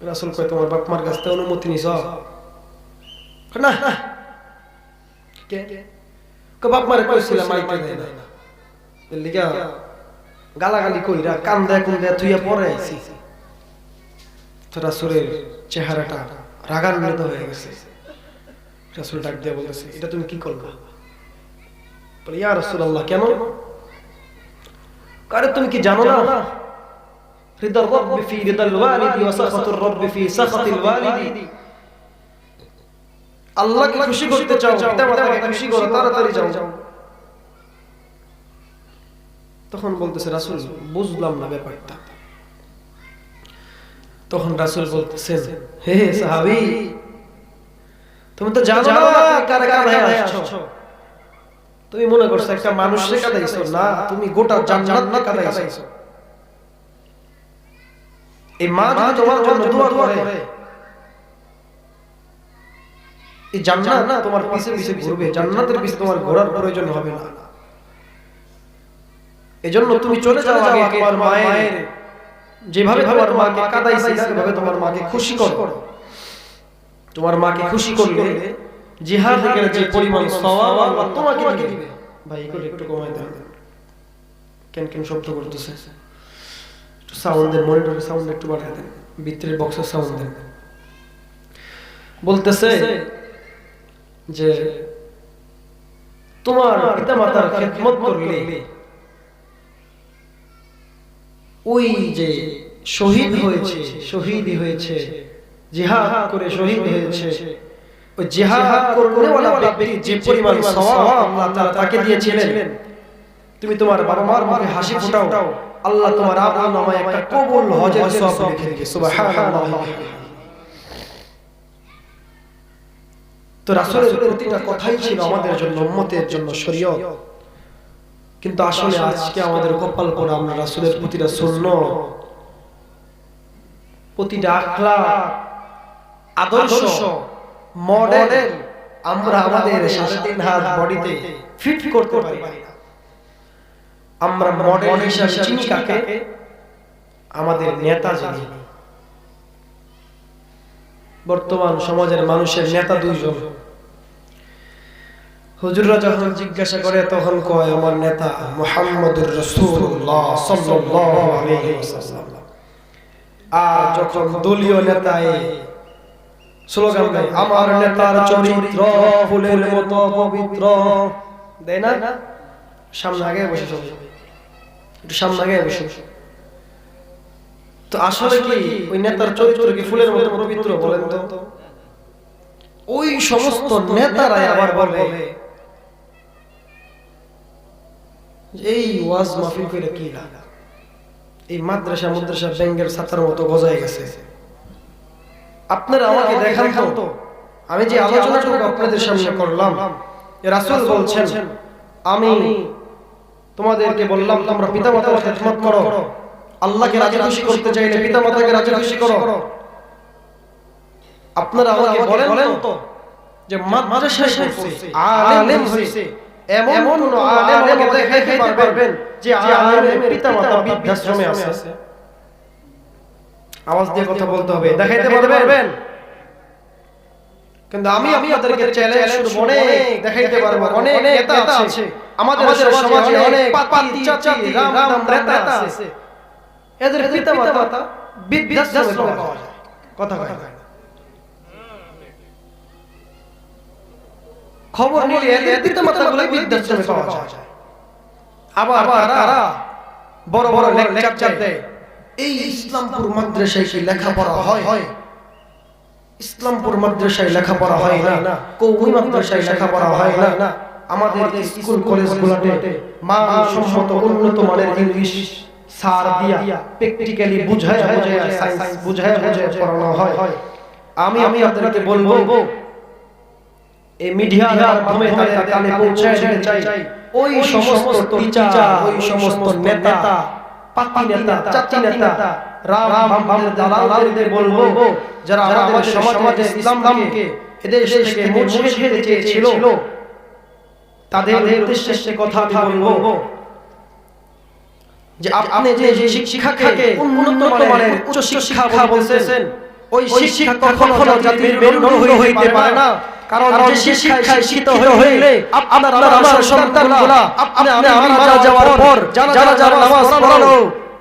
রাসূল কয় তোমার বাপ মার কাছ থেকে অনুমতি নিছ না? কে বাপ মারে কইছিলাম আইতে দেয় না, এর লিগা গালাগালি কইরা কান্দা কুন্দা থুইয়া পরে আইছি। তো রাসূলের চেহারাটা রাগান্বিত হয়ে গেছে। রাসূল ডাক দিয়ে বলতেছে, এটা তুমি কি করলা? বলে, ইয়া রাসূলুল্লাহ, কেন? আরে তুমি কি জানো না, রিদার রাব্বি ফি রিদাল ওয়ালিদি ওয়া সাখাতুর রাব্বি ফি সাখাতিল ওয়ালিদি। আল্লাহকে খুশি করতে চাও, পিতামাতাকে খুশি করো, তাড়াতাড়ি যাও। তখন বলতেছে, রাসূল বুঝলাম না ব্যাপারটা। তখন রাসূল বলতেছেন, হে সাহাবী, তুমি তো জানো না কারে কাঁদায় আসছো। তুমি মনে করছো একটা মানুষকে কাঁদাইছো, না, তুমি গোটা জান্নাতকে কাঁদাইছো। এই মা যদি তোমার জন্য দোয়া করে, এই জান্নাত না তোমার পিছে পিছে ঘুরবে, জান্নাতের পিছে তোমার ঘোরার প্রয়োজন হবে না। এজন্য তুমি চলে যাও আগে তোমার মায়ের, যেভাবে তোমার মাকে কাঁদাইছো সেভাবে তোমার মাকে খুশি করো। তোমার মাকে খুশি করলে জিহাদে গেলে যে পরিমাণ সওয়াব আল্লাহ তোমাকে দিবে। ভাই এগুলো একটু কমাই দেন, কেন কেন শব্দ করতেছে, একটু সাউন্ডের মনিটরের সাউন্ড একটু বাড়ায় দেন, ভিতরের বক্সের সাউন্ড দেন। বলতেছে যে তোমার পিতামাতার খেদমত করলে ওই যে শহীদ হয়েছে জিহাদ করে শহীদ হয়েছে, ওই জিহাদ করনেওয়ালা ব্যক্তি যে পরিমাণ সওয়াব আল্লাহ তাআলা তাকে দিয়েছিলেন, তুমি তোমার বাবা মার মুখে হাসি ফোটাও, আল্লাহ তোমার আমলনামায় একটা কবুল হজের সওয়াব লিখে দিবে। সুবহানাল্লাহ। তো রাসূলের প্রতিটা কথাই ছিল আমাদের জন্য, উম্মতের জন্য শরীয়ত। কিন্তু আসলে আজকে আমাদের কপাল পোড়া, আমরা রাসূলের প্রতিটা সুন্নাত, প্রতিটা আখলাক, আদর্শ, মডেল আমরা আমাদের 3.5 হাত বডিতে ফিট করতে পারি না। আমরা মডেল হিসেবে চিনি কাকে? আমাদের নেতা যিনি। বর্তমান সমাজের মানুষের নেতা দুইজন। হুজুররা যখন জিজ্ঞাসা করে তখন কয় আমার নেতা মুহাম্মদুর রাসূলুল্লাহ সাল্লাল্লাহু আলাইহি ওয়াসাল্লাম। আর যখন দলীয় নেতায় স্লোগান দেয় আমার নেতার চরিত্র ফুলের মতো পবিত্র, দেয় না? সামনে আগে বসে, একটু সামনে আগে বসে। তো আসলে কি ওই নেতার চরিত্র কি ফুলের মতো পবিত্র বলেন তো? ওই সমস্ত নেতারাই আবার বলে এই ওয়াজ মাহফিল করে কি লাভ, এই মাদ্রাসা ব্যাংকের ছাত্রের মতো গজায় গেছে। আপনারা আমাকে দেখান তো, আমি যে আলোচনাটুকু আপনাদের সামনে করলাম, রাসূল বলছেন আমি তোমাদেরকে বললাম তোমরা পিতামাতার খেদমত করো, আল্লাহকে রাজি খুশি করতে চাইলে পিতামাতাকে রাজি খুশি করো। আপনারা আমাকে বলেন তো যে মাদ্রাসায় পড়ছে, আলেম হইছে, এমন কোন আলেম আমাকে দেখাইতে পারবেন যে আলেমের পিতামাতা বৃদ্ধাশ্রমে আছে? আওয়াজ দিয়ে কথা বলতে হবে, দেখাইতে পারবেন? কিন্তু আমি আপনাদেরকে চ্যালেঞ্জ করব, অনেক দেখাইতে পারবো, অনেক নেতা আছে আমাদের সমাজে, অনেক পাতি চাচি রাম নেতা আছে, এদের পিতামাতা বৃদ্ধাশ্রমে পাওয়া যায়। কথা কয় না, খবর নিলে এদের পিতামাতাগুলো বৃদ্ধাশ্রমে পাওয়া যায়। আবার তারা বড় বড় লেকচার দেয়। এই ইসলামপুর মাদ্রাসায় কি লেখাপড়া হয়? ইসলামপুর মাদ্রাসায় লেখাপড়া হয় না, কওমি মাদ্রাসায় লেখাপড়া হয় না। আমাদের স্কুল কলেজগুলোতে মানসম্মত উন্নত মানের ইংলিশ স্যার দিয়া প্র্যাকটিক্যালি বুঝায় সায়েন্স বুঝায় পড়ানো হয়। আমি আপনাদেরকে বলবো এই মিডিয়ার মাধ্যমে তাদের কানে পৌঁছায় দিতে চাই, ওই সমস্ত টিচার, ওই সমস্ত নেতা, পাতি নেতা, চাচি নেতা, রাম দালালদের বলবো যারা আমাদের সমাজে ইসলামকে এদেশ থেকে মুছে দিতে চেয়েছিল, তাদের উদ্দেশ্যে কথা আমি বলবো যে আপনি যে শিক্ষাকে উন্নত মানের উচ্চ শিক্ষা বলতেছেন, ওই শিক্ষা কখনো জাতির মেরুদণ্ড হইতে পারে না। কারণ যে শিক্ষায় শিক্ষিত হইলে আপনার আমার সন্তানগুলা আপনি আমি মারা যাওয়ার পর যারা নামাজ পড়ানো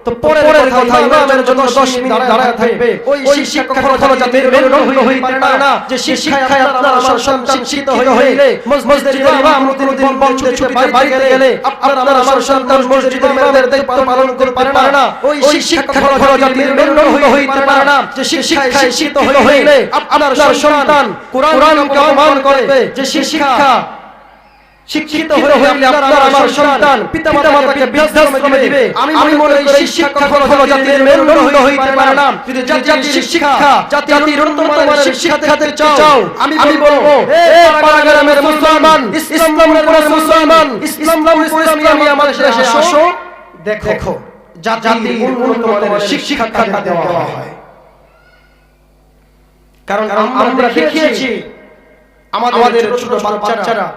তো পরের কথা ইমামের জন্য 10 মিনিট দাঁড়ায় থাকবে। ওই শিক্ষা কখনো জাতির মেরুদণ্ড হইতে পারে না। যে শিক্ষায় আপনার আমার সন্তান শিক্ষিত হইলে মসজিদের ইমাম প্রতিদিন বলতে বাড়িতে গেলে আপনার আমার সন্তান মসজিদের ইমামের দায়িত্ব পালন করতে পারে না। ওই শিক্ষা কখনো জাতির মেরুদণ্ড হইতে পারে না। যে শিক্ষায় শিক্ষিত হইলে আপনার সন্তান কোরআনকে অপমান করবে। যে শিক্ষা শিক্ষিত হয়ে আপনার আমার সন্তান পিতামাতাকে বৃদ্ধাশ্রমে দিবে। আমি মনে করি শিক্ষা কখনো জাতির মেরুদণ্ড হইতে পারে না। যদি জাতির শিক্ষা জাতির উন্নত মানের শিক্ষা দেখাতে চাও আমি বলবো এই পাড়াগ্রামের মুসলমান ইসলামের মুসলমান ইসলামী আমাদের দেশে আসো দেখো জাতির উন্নত মানের শিক্ষা দেওয়া হয়। কারণ আমরা দেখিয়েছি আমাদের ছোট বাচ্চারা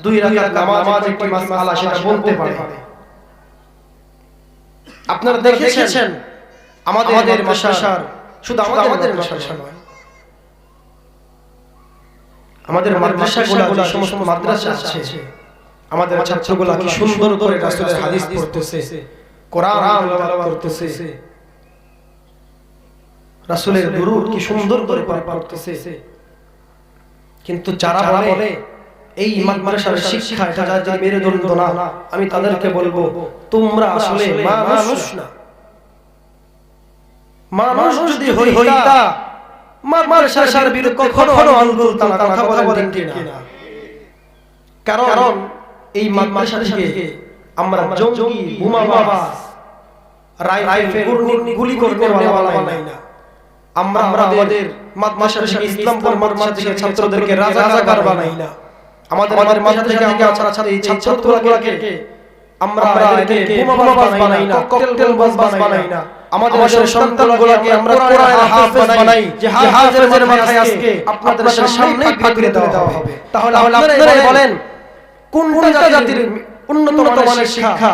2 রাকাত নামাজ একটি মাসআলা সেটা বলতে পারে। আপনারা দেখেছেন আমাদের মাদ্রাসার শুধু আমাদের মাদ্রাসা নয়, আমাদের মাদ্রাসাগুলো যে সমস্ত মাদ্রাসা আছে আমাদের ছাত্রগুলো কি সুন্দর করে রাসূলের হাদিস পড়তেছে, কোরআন তেলাওয়াত করতেছে, রাসূলের দুরূদ কি সুন্দর করে পড়তেছে। কিন্তু যারা বলে এই মাদ্রাসার শিক্ষা এটা জাতির মেরুদণ্ড না, আমি তাদেরকে বলবো তোমরা আসলে মানুষ না। মানুষ যদি হইতা মাদ্রাসার বিরুদ্ধে কখনো আন্দোলন কথা বলেন ঠিক না। কারণ এই মাদ্রাসা থেকে আমরা জঙ্গি বোমাবাজ রাইফেল গুলি করতে নাই না। আমরা আমাদের মাদ্রাসা থেকে ইসলাম মাদ্রাসা থেকে ছাত্রদেরকে রাজাকার বানাই না। আমাদের মাদ্রাসা থেকে আমরা এই ছাত্রগুলোকে আমরা এদেরকে বোমাবাজ বানাই না, ককটেল বানাই না। আমাদের সন্তানগুলোকে আমরা কোরআনের হাফেজ বানাই। যে হাফেজের মাথায় আজকে আপনাদের সামনে পাকড়ে দেওয়া হবে। তাহলে আপনারা বলেন কোনটা জাতির উন্নত মানের শিক্ষা?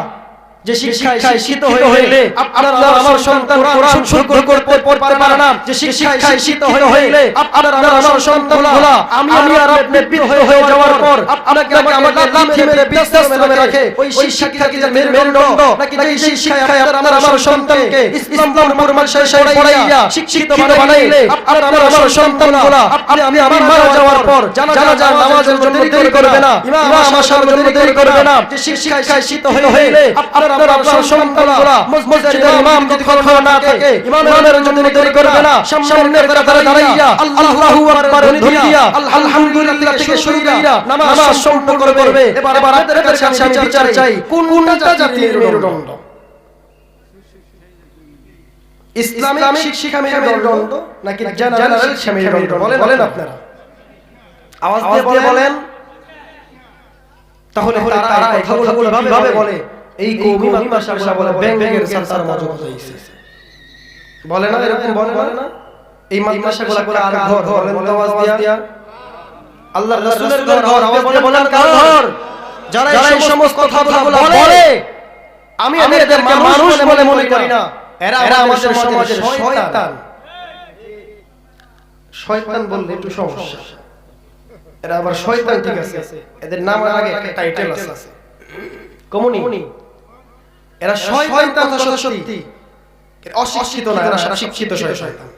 যে শিক্ষায় শিক্ষিত হইলে আপনার আমার সন্তান কোরআন শুদ্ধ করতে পারে না। যে শিক্ষায় শিক্ষিত হইলে আপনার আমার সন্তানগুলো আমি আর আপনি বিধবা হয়ে যাওয়ার পর আপনাকে আমাকে লাথি মেরে বৃদ্ধাশ্রমে রাখে। ওই শিক্ষা কি যে মেরুদণ্ড নাকি যে শিক্ষায় আপনার আমার সন্তানকে ইসলাম মাদ্রাসায় পড়াইয়া শিক্ষিত বানাইলে আপনার আমার সন্তানগুলো আমি মারা যাওয়ার পর জানাজা নামাজের জন্য দেরি করবে না, ইমাম আসার জন্য দেরি করবে না। যে শিক্ষায় শিক্ষিত হইলে আপনার সন্তানগুলো মসজিদের ইমাম যদি খবর না থাকে ইমামের জন্য দেরি করবে না, সামনের কাতারে দাঁড়াইয়া আল্লাহু আকবার দিয়া আলহামদুলিল্লাহ থেকে শুরু কইরা নামাজ সম্পন্ন করবে। এবার আপনাদের কাছে আমি বিচার চাই কোনটা জাতির মেরুদণ্ড? ইসলামিক শিক্ষা মেরুদণ্ড নাকি জেনারেল শিক্ষা মেরুদণ্ড? বলেন আপনারা আওয়াজ দিয়ে বলেন। তাহলে তারা এই কথাগুলো ভাবে বলে এই কওমি মাদ্রাসা বলে ব্যাংকের সারসার মজা হইছে, বলে না এরকম বলে না? এই মাদ্রাসাগুলো কার ঘর? বলেন তো আওয়াজ দিয়া। আল্লাহর রাসূলের ঘর। আওয়াজ দিয়ে বলেন কার ঘর? যারা এই সমস্ত কথাগুলো বলে আমি এদেরকে মানুষ বলে মনে করি না। এরা আমাদের সমাজের শয়তান। শয়তান বললে একটু সমস্যা। এরা আবার শয়তান ঠিক আছে, এদের নামের আগে একটা টাইটেল আছে কমুনি। এরা শয়তান কথা সত্যি, অশিক্ষিত না, এরা শিক্ষিত শয়তান।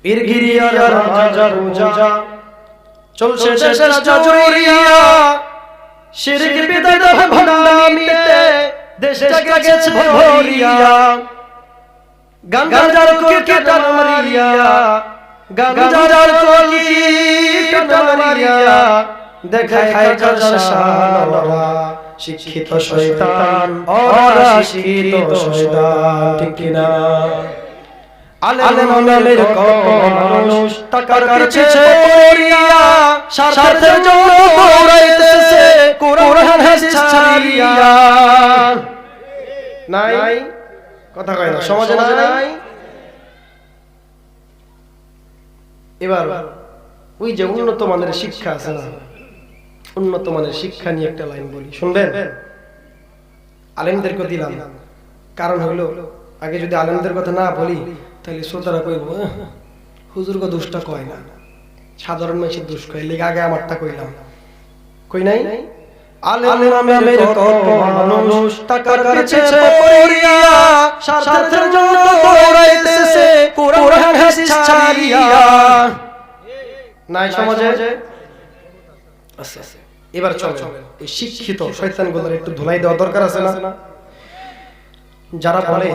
পীর গিরিয়ার রাজা রোজা চলছে দেশের জজরিয়া, শিরক বিদআত ভণ্ডামিতে দেশে গেছে ভরিয়া। গাঞ্জার কোকি টানমারিয়া, গাঞ্জার কোকি টানমারিয়া দেখায় জালসাওয়ালা। শিক্ষিত শয়তান অশিক্ষিত শয়তান, ঠিক কিনা? আলেম নামের মানুষ টাকার পিছে পড়িয়া স্বার্থের জন্য দৌড়াইতেছে কোরআন হাদিস ছাড়িয়া। নাই কথা কয় না, সমাজে নাই। এবার ওই যে উন্নত মানের শিক্ষা আছে না, উন্নত মানের শিক্ষা নিয়ে একটা লাইন বলি, শুনবেন? আলেমদেরকে দিলাম, কারণ হলো আগে যদি আলেমদের কথা না বলি তাহলে শ্রোতারা কইব হুজুর গো দুষ্টা কয় না, সাধারণ মানুষের দুষ কয়, লেগে আগে আমারটা কইলাম, কই নাই? আলেম নামের কত মানুষ টাকার পেছনে পড়িয়া স্বার্থের জন্য দৌড়াইতেছে কোরআন হাদিস ছাড়িয়া। নাই সমাজে? আচ্ছা এবার চলো এই শিক্ষিত শয়তানগুলোর একটু ধুলাই দেওয়া দরকার আছে না? যারা বলে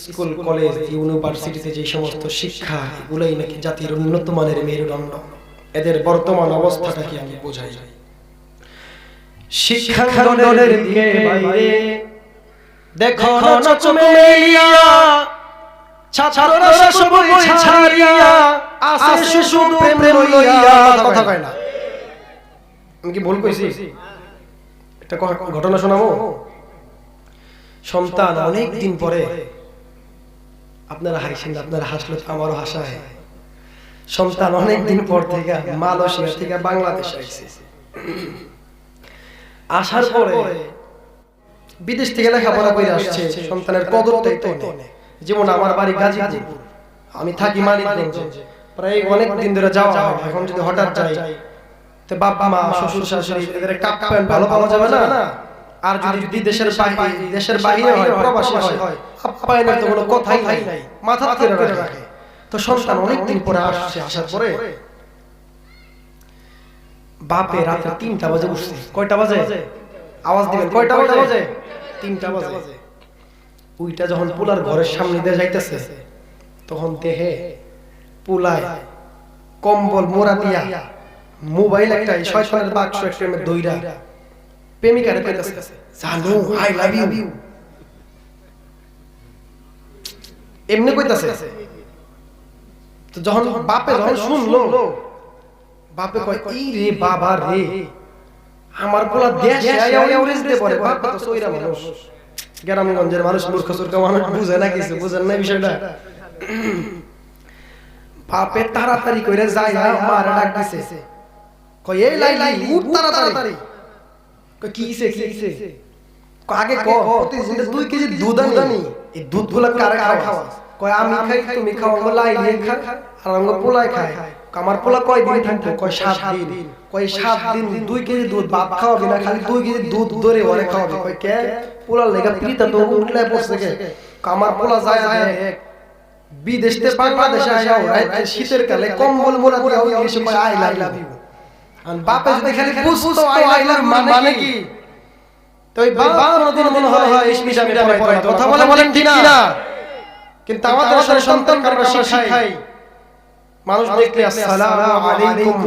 স্কুল কলেজ ইউনিভার্সিটিতে যে সমস্ত শিক্ষা এগুলোই নাকি জাতির উন্নত মানের মেরুদণ্ড, এদের বর্তমান অবস্থাটা কি আমি বোঝাই। শিক্ষাঙ্গনের দিকে বাইরে দেখো না চোখ মেলিয়া, ছাত্ররা সব বই ছাড়িয়া আসে শুধু প্রেম লইয়া। কথা কয় না, আমি কি ভুল কইছি? একটা ঘটনা শোনাবো। সন্তান অনেক দিন পরে, আপনারা হাসেন, আপনারা হাসলে আমারও হাসা হয়। সন্তান অনেক দিন পর থেকে মালয়েশিয়া থেকে বাংলাদেশে আসছে। আসার পরে বিদেশ থেকে লেখাপড়া করে আসছে, সন্তানের কদরটাই তো নেই। যেমন আমার বাড়ি গাজীপুর, আমি থাকি মানিকগঞ্জে, প্রায় অনেক দিন ধরে যাওয়া হয়। এখন যদি হঠাৎ যাই তো বাবা মা শ্বশুর শাশুড়ি এদের কাপ প্যান্ট ভালো পাওয়া যাবে না। আর যদি দেশের বাইরে হয়, প্রবাসী হয়, আপ্যায়নের তো কোনো কথাই নাই, মাথা ধরে রাখে। তো সন্তান অনেক দিন পরে আসছে, আসার পরে বাপে রাতে 3টা বাজে উঠছে। কয়টা বাজে? আওয়াজ দিবেন, কয়টা বাজে? 3টা বাজে। ওইটা যখন পোলার ঘরের সামনে দিয়ে যাইতেছে, তখন দেহে পোলায় কম্বল মোড়া দিয়া মোবাইল একটা শয়তানের বাক্স একটা দইরা প্রেমিকারে কইতাছে, জানো আই লাভ ইউ। এমনি কইতাছে। তো যখন বাপে শুনলো, বাপে কয় এই রে বাবা রে, আমার পোলা দেশে আইয়া ওরেজ দে পড়ে। বাপ তো সইরা মানুষ, গ্রামগঞ্জের মানুষ, মূর্খ সুর্খ মানুষ, বুঝে না কিছু, বুঝেন না বিষয়টা। বাপে তাড়াতাড়ি কইরা যায় না, মারা ডাক দিছে, কয় এই লাই উঠ তাড়াতাড়ি। কয় কি হইছে? আগে ক প্রতিদিন 2 কেজি দুধ আনি, এই দুধগুলা কারে খাওয়াস? কয় আমি খাই, তুমি খাও, আমরা লাই খা আর আমরা পোলাই খাই। আমার পোলা কয় দিন থাকবে? কয় 7 দিন। কয় 7 দিন 2 কেজি দুধ বাপ খাওয়াবি না, খালি 2 কেজি দুধ ধরে ওরে খাওয়াবি। কয় কে? পোলার লেগা পিতা তো উঠলে বসে গে। আমার পোলা যায় দেখ বিদেশ থেকে বাংলাদেশে আইয়া রাতে শীতের কালে কম্বল মোড়া দিয়া ইংলিশে কয় আই লাভ ইউ। আর বাপে যদি খালি বুঝতো আই লাভ মানে কি, তো এই বাবা নদীর মনে হয় ইসমিটা মিটামে পড়াইতো। কথা বলেন ঠিক না? কিন্তু আমাদের আসলে সন্তানকে আমরা শিখাই, মানুষ দেখলে আসসালামু আলাইকুম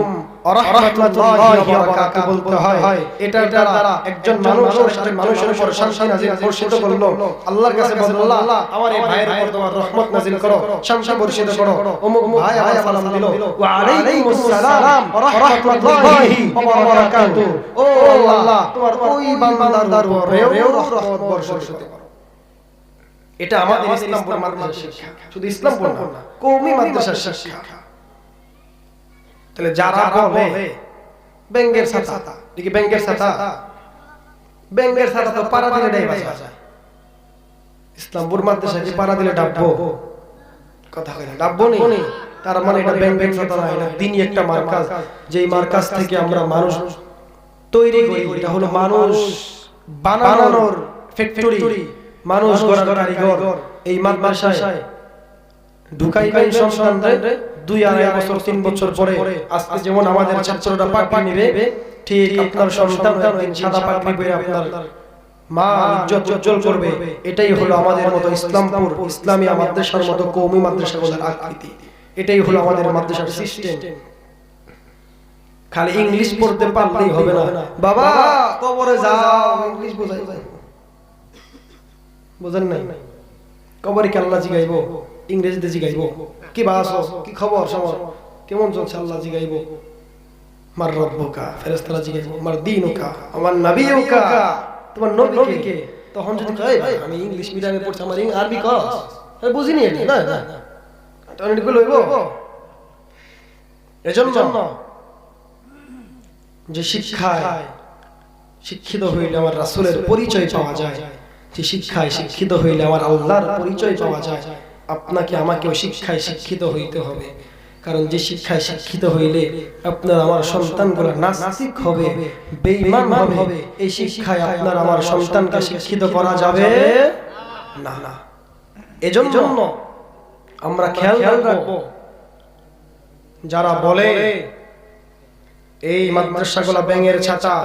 ওয়া রাহমাতুল্লাহি ওয়া বারাকাতুহু বলতে হয়। এটার দ্বারা একজন মানুষের সাথে মানুষের উপর শান্তি নাযিল বর্ষিত করলো। আল্লাহর কাছে বলল, আল্লাহ আমার এই ভাইয়ের উপর তোমার রহমত নাযিল করো, শান্তি বর্ষিত করো। অমুক ভাই আমার সালাম দিল, ওয়া আলাইকুমুস সালাম ওয়া রাহমাতুল্লাহি ওয়া বারাকাতুহু। ও আল্লাহ তোমার ওই বান্দার উপরেও রহমত বর্ষিত করো। এটা আমাদের ইসলামপুর মাদ্রাসার শিক্ষা, শুধু ইসলামপুর না, কওমি মাদ্রাসার শিক্ষা। তাহলে যারা বলে ব্যাংকের ছাতা, দেখি ব্যাংকের ছাতা তো পাড়া দিলে ডাইবা যায়। ইসলামপুর মাদ্রাসা কি পাড়া দিলে ডাববো? কথা কই না, ডাববো নি। তার মানে এটা ব্যাংকের ছাতা না, এটা দিনই একটা মার্কাজ, যেই মার্কাজ থেকে আমরা মানুষ তৈরি করি। এটা হলো মানুষ বানানোর ফ্যাক্টরি, মানুষ গড়ার কারিগর। এই মাদ্রাসায় ঢুকাইবেন সন্তানদের 2-2.5 বছর 3 বছর পরে, আজকে যেমন আমাদের ছাত্ররা পাগড়ি নেবে, ঠিক আপনার সন্তান একদিন সাদা পাগড়ি পরে আপনার মা ইজ্জত উজ্জ্বল করবে। এটাই হলো আমাদের মতো ইসলামপুর ইসলামী মাদ্রাসার মতো কওমি মাদ্রাসাগুলোর আকৃতি। এটাই হলো আমাদের মাদ্রাসার সিস্টেম। খালি ইংলিশ পড়তে পারলেই হবে না। বাবা কবরে যাও, ইংলিশ বোঝাই যায়, বুঝেন নাই? কবরে কি আল্লাহ জিগাইবো? ইংরেজিতে জিগাইবো, কি বাসো, কি খবর, সবার কেমন চলছে? আল্লাহ জিগাইবো। মার রব্বুকা, ফেরেশতারা জিগাইবো, মার দীনুকা, আমার নবিয়ুকা, তোমার নবী কে? তখন যদি কয় আমি ইংলিশ মিডিয়ামে পড়ছি, আমার আরবি কস, আমি বুঝিনি এটা, না না তখন এটা লইবো। এজন্য যে শিক্ষায় শিক্ষিত হইলে আমার রাসূলের পরিচয় পাওয়া যায়, যে শিক্ষায় শিক্ষিত হইলে আমার আল্লাহর পরিচয় পাওয়া যায়, আপনাকে আমাকেও শিক্ষায় শিক্ষিত হইতে হবে। কারণ যে শিক্ষায় শিক্ষিত হইলে আপনার আমার সন্তানগুলো নাস্তিক হবে, বেঈমান হবে, এই শিক্ষায় আপনার আমার সন্তানকে শিক্ষিত করা যাবে না। এজন্য আমরা খেয়াল রাখবো, যারা বলে এই মাদ্রাসাগুলো ব্যাঙের ছাতা,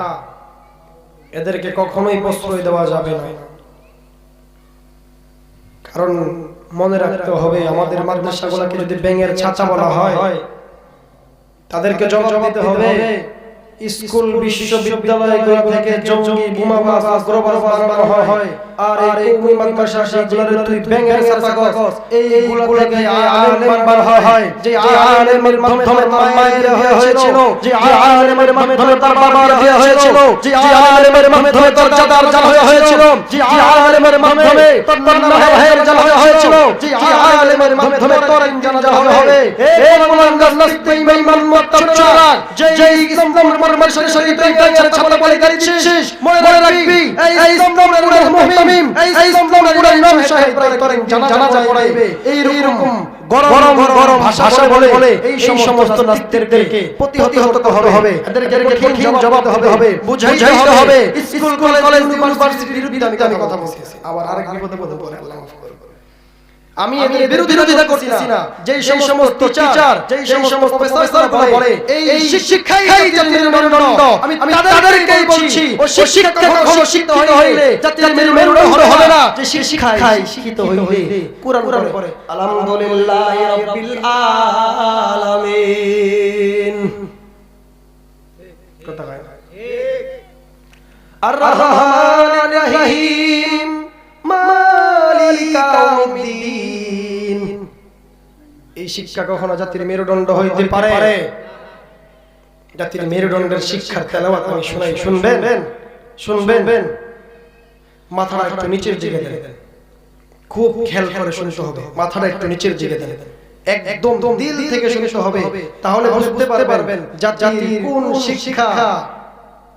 এদেরকে কখনোই প্রশ্রয় দেওয়া যাবে না। কারণ মনে রাখতে হবে, আমাদের মাদ্রাসাগুলোকে যদি ব্যাঙের ছাতা বলা হয়, তাদেরকে জবাব দিতে হবে স্কুল বিশ্ববিদ্যালয়গুলো থেকে জঙ্গি বোমা বানানো হয়, আর এই কওমি মাদ্রাসা সেগুলোর তুই ব্যাঙের ছাতা কস। এইগুলো থেকে আলেম বার হয়, যে আলেমের মাধ্যমে তার মায়ের দেওয়া হয়েছিল, যে আলেমের মাধ্যমে তার বাবার দেওয়া হয়েছিল, যে আলেমের মাধ্যমে তার চাচার জানা হয়েছিল, যে আলেমের মাধ্যমে তার ভাইয়ের জানা হয়েছিল, যে আলেমের মাধ্যমে তোর জানা হবে। এই মুলাঙ্গাস নাস্তিক বেঈমান মুত্তাকিরা, যে ইসলাম মাদ্রাসা শরীফে ব্যাঙের ছাতা বলে দিচ্ছিস, মনে রাখবি এই ইসলামের মুহতামিম, এই ইসলামের ইমাম সাহেব তোর জানাজা পড়াইবে। এই রকম গরম ভাষা বলে এই সমস্ত নাস্তিকদেরকে প্রতিহত করতে হবে, এদেরকে কঠিন জবাব দিতে হবে, বুঝাইতে হবে। স্কুল কলেজ ইউনিভার্সিটির বিরুদ্ধে আমি কথা বলছি, আবার আরেক বিপদে পড়ে আল্লাহ মাফ করুন। আমি এদের বিরোধিতা করতেছি না, যেই সমস্ত টিচার, যেই সমস্ত প্রফেসর বলে এই শিক্ষাই জাতির মেরুদণ্ড, আমি তাদেরকেই বলছি, ও শিক্ষা কখনো শিক্ষিত হইলে জাতির মেরুদণ্ড হবে না। যে শিক্ষায় শিক্ষিত হইলে কুরআন পড়ে আলহামদুলিল্লাহি রাব্বিল আলামিন, কথা কয় ঠিক, আর রহমানির রহিম, মালিকা ইয়াউমিদ্দিন। এই শিক্ষা কখনো জাতির মেরুদণ্ড হইতে পারে? জাতির মেরুদণ্ডের শিক্ষার তেলাওয়াত আমি শোনাই, শুনবেন। মাথাটা একটু নিচের দিকে দেন, খুব খেয়াল করে শুনতে হবে। মাথাটা একটু নিচের দিকে দেন, একদম দিল থেকে শুনতে হবে, তাহলে বুঝতে পারবেন জাতির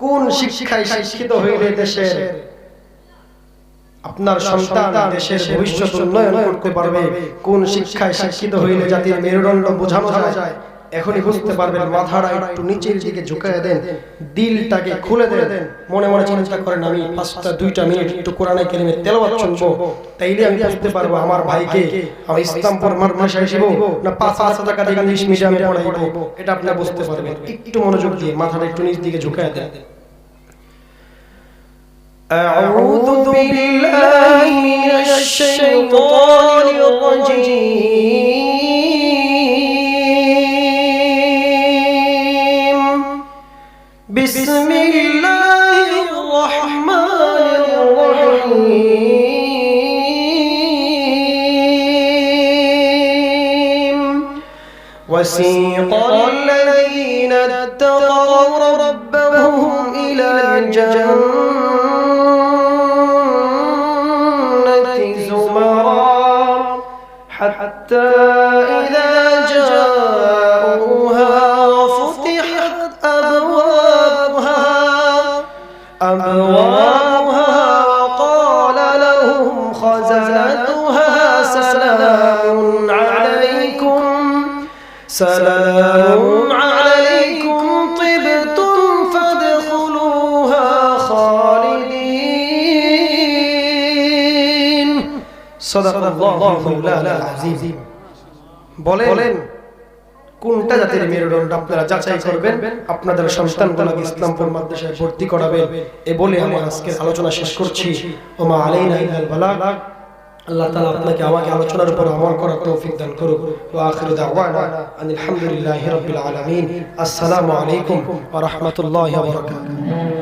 কোন শিক্ষায় শিক্ষিত হইলে দেশের আপনার সন্তান দেশের ভবিষ্যৎ উন্নয়ন করতে পারবে, কোন শিক্ষায় শিক্ষিত হইলে জাতির মেরুদণ্ড বোঝানো যায়। এখনই বুঝতে পারবেন। মাথাটা একটু নিচের দিকে ঝুঁকায় দেন, দিলটাকে খুলে দেন, মনে মনে চিন্তা করেন আমি 2টা মিনিট একটু কোরআনে কারিমের তেলাওয়াত শুনবো, তাইলে আমি বুঝতে পারবো আমার ভাইকে আমি ইসলামপুর মাদ্রাসায় শিবো না 5,000 টাকা দিয়ে ইংলিশ মিডিয়ামে পড়াইবো, এটা আপনি বুঝতে পারবেন। একটু মনোযোগ দিয়ে মাথাটা একটু নিচ দিকে ঝুঁকায় দেন। أعوذ بالله من الشيطان الرجيم. بسم الله الرحمن الرحيم. وسيق الذين اتقوا ربهم إلى الجنة حتى إذا جاءوها وفتحت أبوابها وقال لهم خزنتها سلام عليكم طبتم فادخلوها خالدين. সাদাকাল্লাহু মাওলানা আযীম। বলেন কোনটা জাতির মেরুদণ্ড আপনারা যাচাই করবেন, আপনাদের সন্তানগুলোকে ইসলামপুর মাদ্রাসায় ভর্তি করাবেন। এ বলে আমি আজকের আলোচনা শেষ করছি। ওমা আলাইনা ইল্লাল বালাগ। আল্লাহ তাআলা আপনাকে আমাকে আলোচনার উপর আমল করার তৌফিক দান করুন। ওয়া আখিরু দাওয়ানা আলহামদুলিল্লাহি রাব্বিল আলামিন। আসসালামু আলাইকুম ওয়া রাহমাতুল্লাহি ওয়া বারাকাতুহু।